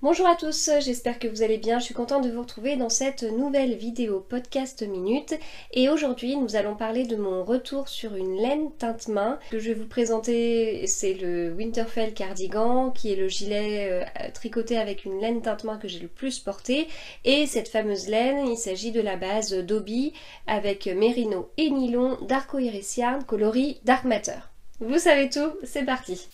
Bonjour à tous, j'espère que vous allez bien, je suis contente de vous retrouver dans cette nouvelle vidéo podcast minute et aujourd'hui nous allons parler de mon retour sur une laine teinte main. Ce que je vais vous présenter, c'est le Winterfell cardigan qui est le gilet tricoté avec une laine teinte main que j'ai le plus porté, et cette fameuse laine, il s'agit de la base Dobby avec mérino et nylon d'Arcoiris Yarn coloris Dark Matter. Vous savez tout, c'est parti.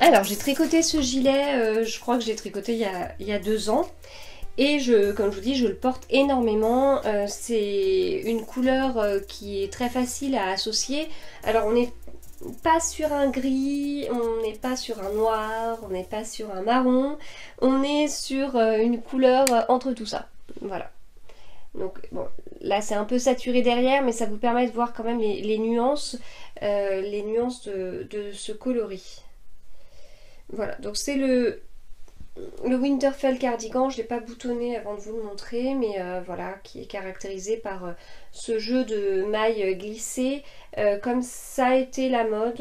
Alors j'ai tricoté ce gilet, je crois que j'ai tricoté il y a 2 ans. Et comme je vous dis, je le porte énormément. C'est une couleur qui est très facile à associer. Alors on n'est pas sur un gris, on n'est pas sur un noir, on n'est pas sur un marron. On est sur une couleur entre tout ça. Voilà. Donc bon, là c'est un peu saturé derrière, mais ça vous permet de voir quand même les nuances de ce coloris. Voilà, donc c'est le Winterfell cardigan, je ne l'ai pas boutonné avant de vous le montrer, mais voilà, qui est caractérisé par ce jeu de mailles glissées, comme ça a été la mode,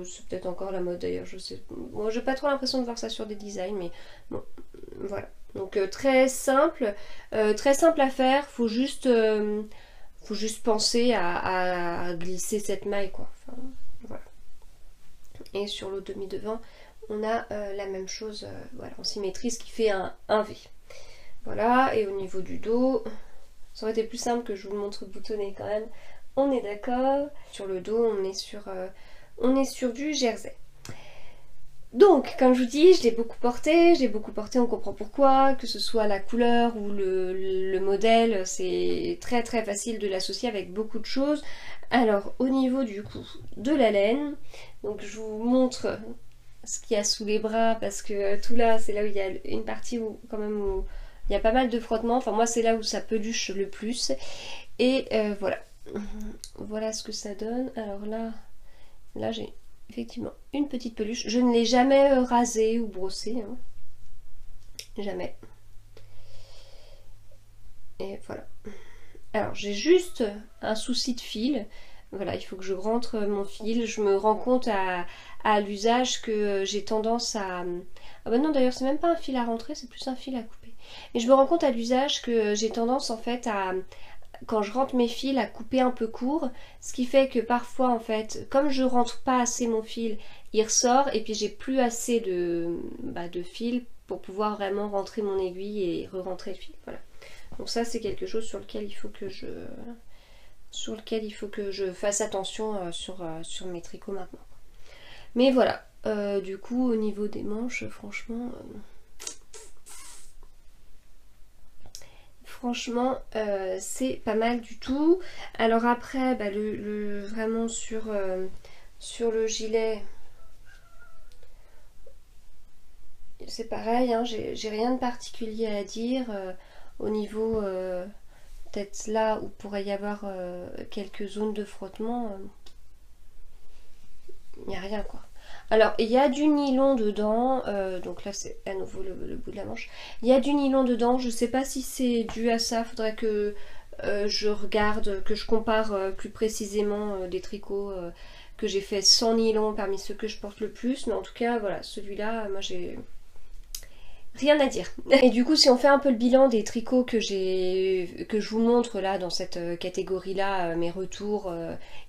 c'est peut-être encore la mode d'ailleurs, je sais. Moi j'ai pas trop l'impression de voir ça sur des designs, mais bon, voilà. Donc très simple à faire, faut juste penser à glisser cette maille, quoi. Enfin, voilà. Et sur l'autre demi devant, on a la même chose, voilà, en symétrie, ce qui fait un V. Voilà, et au niveau du dos, ça aurait été plus simple que je vous le montre boutonné quand même. On est d'accord. Sur le dos, on est sur du jersey. Donc, comme je vous dis, je l'ai beaucoup porté, on comprend pourquoi, que ce soit la couleur ou le modèle, c'est très très facile de l'associer avec beaucoup de choses. Alors, au niveau du coup de la laine, donc je vous montre ce qu'il y a sous les bras, parce que tout là, c'est là où il y a une partie où quand même où il y a pas mal de frottements. Enfin, moi, c'est là où ça peluche le plus. Et voilà. Voilà ce que ça donne. Alors là j'ai effectivement une petite peluche. Je ne l'ai jamais rasée ou brossée. Hein. Jamais. Et voilà. Alors, j'ai juste un souci de fil. Voilà, il faut que je rentre mon fil. Je me rends compte à l'usage que j'ai tendance à... Ah bah non, d'ailleurs, c'est même pas un fil à rentrer, c'est plus un fil à couper. Mais je me rends compte à l'usage que j'ai tendance, en fait, quand je rentre mes fils, à couper un peu court. Ce qui fait que parfois, en fait, comme je rentre pas assez mon fil, il ressort. Et puis, j'ai plus assez de fil pour pouvoir vraiment rentrer mon aiguille et re-rentrer le fil. Voilà. Donc ça, c'est quelque chose sur lequel il faut que je fasse attention sur mes tricots maintenant. Mais voilà, du coup au niveau des manches, franchement c'est pas mal du tout. Alors après, vraiment sur le gilet, c'est pareil, hein, j'ai rien de particulier à dire. Au niveau peut-être là où pourrait y avoir quelques zones de frottement, il n'y a rien, quoi. Alors il y a du nylon dedans, donc là c'est à nouveau le bout de la manche. Il y a du nylon dedans, je sais pas si c'est dû à ça, faudrait que je regarde, que je compare plus précisément des tricots que j'ai fait sans nylon parmi ceux que je porte le plus, mais en tout cas voilà, celui-là, moi j'ai rien à dire. Et du coup, si on fait un peu le bilan des tricots que je vous montre là dans cette catégorie là, mes retours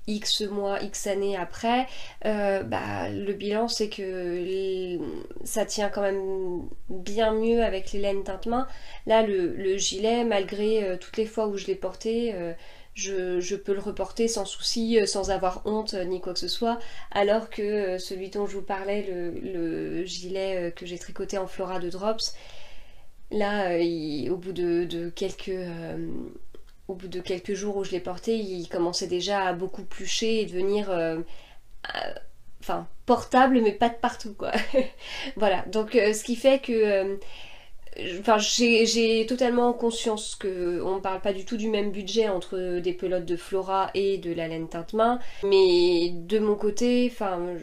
X mois, X années après, le bilan c'est que ça tient quand même bien mieux avec les laines teinte main. Là le gilet, malgré toutes les fois où je l'ai porté, je peux le reporter sans souci, sans avoir honte ni quoi que ce soit, alors que celui dont je vous parlais, le gilet que j'ai tricoté en Flora de Drops, là au bout de quelques jours où je l'ai porté, il commençait déjà à beaucoup plucher et devenir portable, mais pas de partout, quoi. Voilà, donc ce qui fait que j'ai totalement conscience qu'on ne parle pas du tout du même budget entre des pelotes de Flora et de la laine teinte main, mais de mon côté,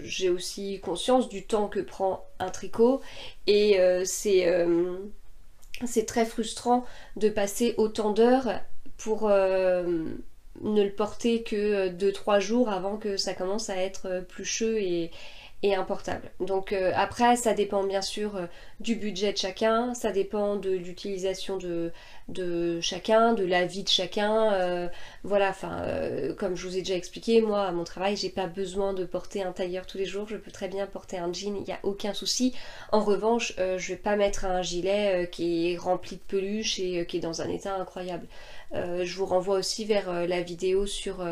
j'ai aussi conscience du temps que prend un tricot, et c'est très frustrant de passer autant d'heures pour ne le porter que 2-3 jours avant que ça commence à être plucheux et importable. Donc après ça dépend bien sûr du budget de chacun, ça dépend de l'utilisation de chacun, de la vie de chacun, voilà, enfin comme je vous ai déjà expliqué, moi à mon travail j'ai pas besoin de porter un tailleur tous les jours, je peux très bien porter un jean, il n'y a aucun souci. En revanche je vais pas mettre un gilet qui est rempli de peluche et qui est dans un état incroyable. Je vous renvoie aussi vers la vidéo sur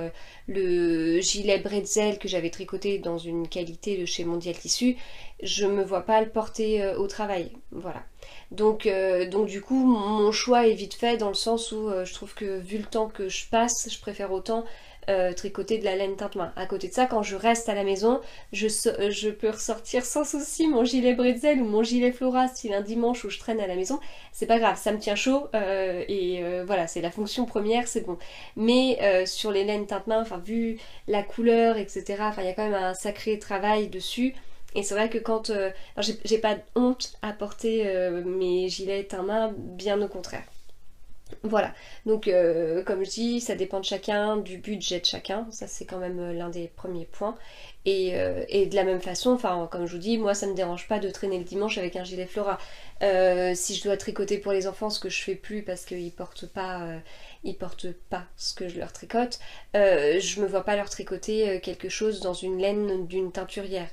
le gilet bretzel que j'avais tricoté dans une qualité de chez Mondial Tissu. Je me vois pas le porter au travail, voilà. Donc du coup mon choix est vite fait dans le sens où je trouve que vu le temps que je passe, je préfère autant tricoter de la laine teinte main. À côté de ça, quand je reste à la maison, je peux ressortir sans souci mon gilet bretzel ou mon gilet Flora style un dimanche où je traîne à la maison. C'est pas grave, ça me tient chaud voilà, c'est la fonction première, c'est bon. Mais sur les laines teinte main, enfin vu la couleur, etc., enfin il y a quand même un sacré travail dessus. Et c'est vrai que quand... j'ai pas honte à porter mes gilets teint main, bien au contraire. Voilà, donc comme je dis, ça dépend de chacun, du budget de chacun, ça c'est quand même l'un des premiers points. Et de la même façon, enfin comme je vous dis, moi ça me dérange pas de traîner le dimanche avec un gilet Flora. Si je dois tricoter pour les enfants, ce que je fais plus parce qu'ils portent pas ce que je leur tricote, je me vois pas leur tricoter quelque chose dans une laine d'une teinturière.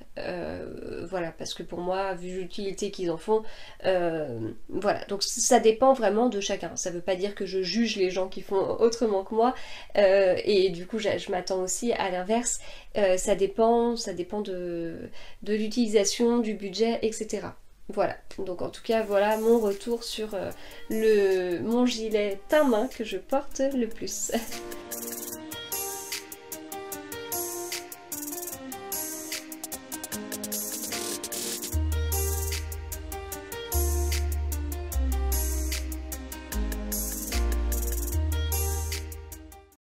Voilà, parce que pour moi, vu l'utilité qu'ils en font, voilà. Donc ça dépend vraiment de chacun. Ça veut pas dire que je juge les gens qui font autrement que moi, et du coup je m'attends aussi à l'inverse. Ça dépend de l'utilisation, du budget, etc. Voilà, donc en tout cas voilà mon retour sur mon gilet teint main que je porte le plus.